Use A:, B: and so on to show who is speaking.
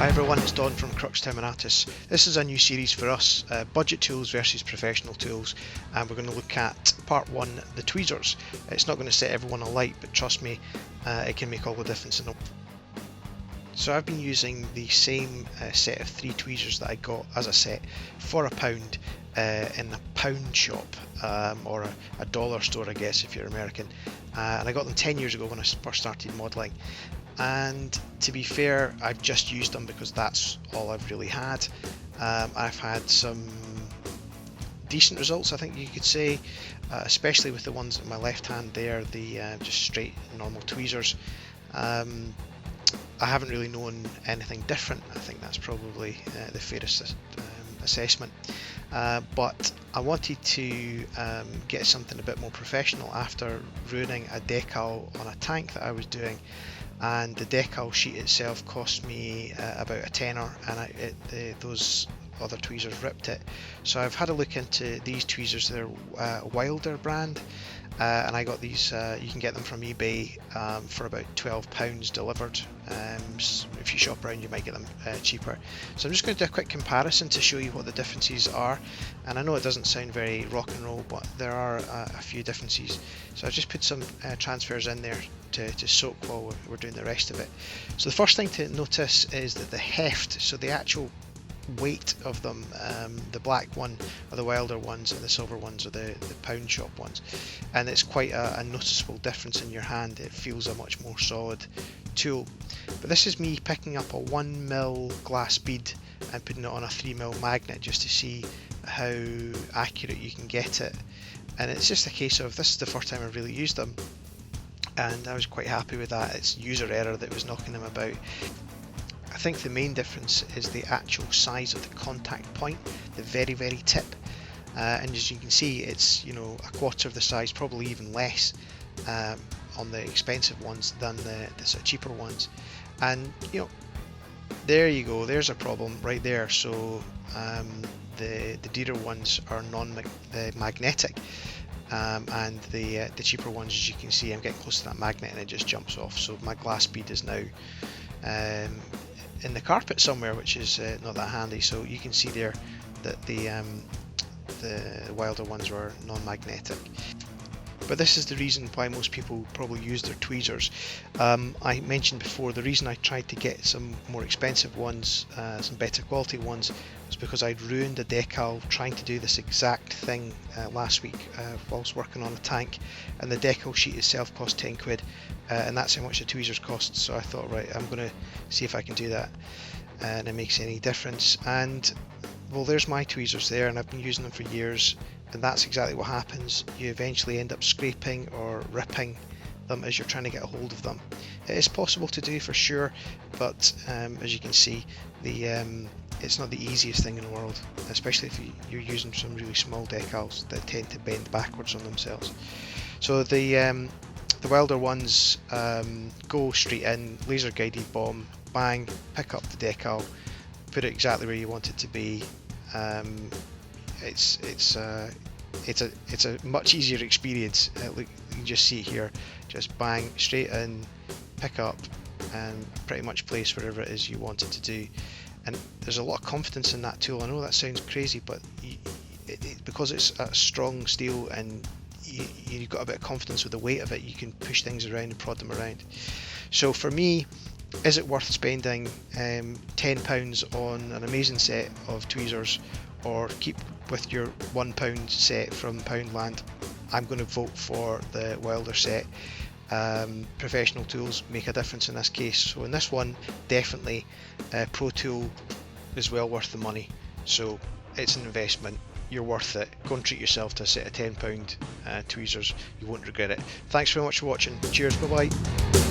A: Hi everyone, it's Don from Crux Terminatus. This is a new series for us, budget tools versus professional tools, and we're going to look at part 1, the tweezers. It's not going to set everyone alight, but trust me, it can make all the difference in the world. So I've been using the same set of 3 tweezers that I got as a set for £1 in a pound shop, or a dollar store I guess if you're American, and I got them 10 years ago when I first started modelling. And to be fair, I've just used them because that's all I've really had. I've had some decent results, I think you could say, especially with the ones in my left hand there, the just straight normal tweezers. I haven't really known anything different. I think that's probably the fairest assessment. But I wanted to get something a bit more professional after ruining a decal on a tank that I was doing. And the decal sheet itself cost me about a tenner, and those other tweezers ripped it. So I've had a look into these tweezers. They're Wilder brand, and I got these. You can get them from eBay for about £12 delivered. If you shop around, you might get them cheaper. So I'm just going to do a quick comparison to show you what the differences are. And I know it doesn't sound very rock and roll, but there are a few differences. So I've just put some transfers in there to soak while we're doing the rest of it. So the first thing to notice is that the heft, so the actual weight of them, the black one are the Wilder ones and the silver ones are the pound shop ones, and it's quite a noticeable difference in your hand. It feels a much more solid tool. But this is me picking up a 1mm glass bead and putting it on a 3mm magnet just to see how accurate you can get it. And it's just a case of, this is the first time I've really used them, and I was quite happy with that. It's user error that was knocking them about. I think the main difference is the actual size of the contact point, the very tip, and as you can see, it's, you know, a quarter of the size, probably even less, on the expensive ones than the sort of cheaper ones. And you know, there you go, there's a problem right there. So the dearer ones are magnetic, and the cheaper ones, as you can see, I'm getting close to that magnet and it just jumps off. So my glass bead is now in the carpet somewhere, which is not that handy. So you can see there that the Wilder ones were non-magnetic. But this is the reason why most people probably use their tweezers. I mentioned before, the reason I tried to get some more expensive ones, some better quality ones, was because I'd ruined a decal trying to do this exact thing last week whilst working on a tank, and the decal sheet itself cost 10 quid, and that's how much the tweezers cost. So I thought, right, I'm going to see if I can do that and it makes any difference. And well, there's my tweezers there, and I've been using them for years, and that's exactly what happens. You eventually end up scraping or ripping them as you're trying to get a hold of them. It is possible to do for sure, but as you can see, it's not the easiest thing in the world, especially if you're using some really small decals that tend to bend backwards on themselves. So the Wilder ones go straight in, laser guided bomb, bang, pick up the decal, put it exactly where you want it to be. It's a much easier experience. Look, you can just see it here, just bang, straight in, pick up, and pretty much place wherever it is you want it to do. And there's a lot of confidence in that tool. I know that sounds crazy, but because it's a strong steel and you've got a bit of confidence with the weight of it, you can push things around and prod them around. So for me, is it worth spending £10 on an amazing set of tweezers, or keep with your £1 set from Poundland? I'm going to vote for the Wilder set. Professional tools make a difference in this case. So in this one, definitely Pro Tool is well worth the money. So it's an investment. You're worth it. Go and treat yourself to a set of £10 tweezers. You won't regret it. Thanks very much for watching. Cheers. Bye bye.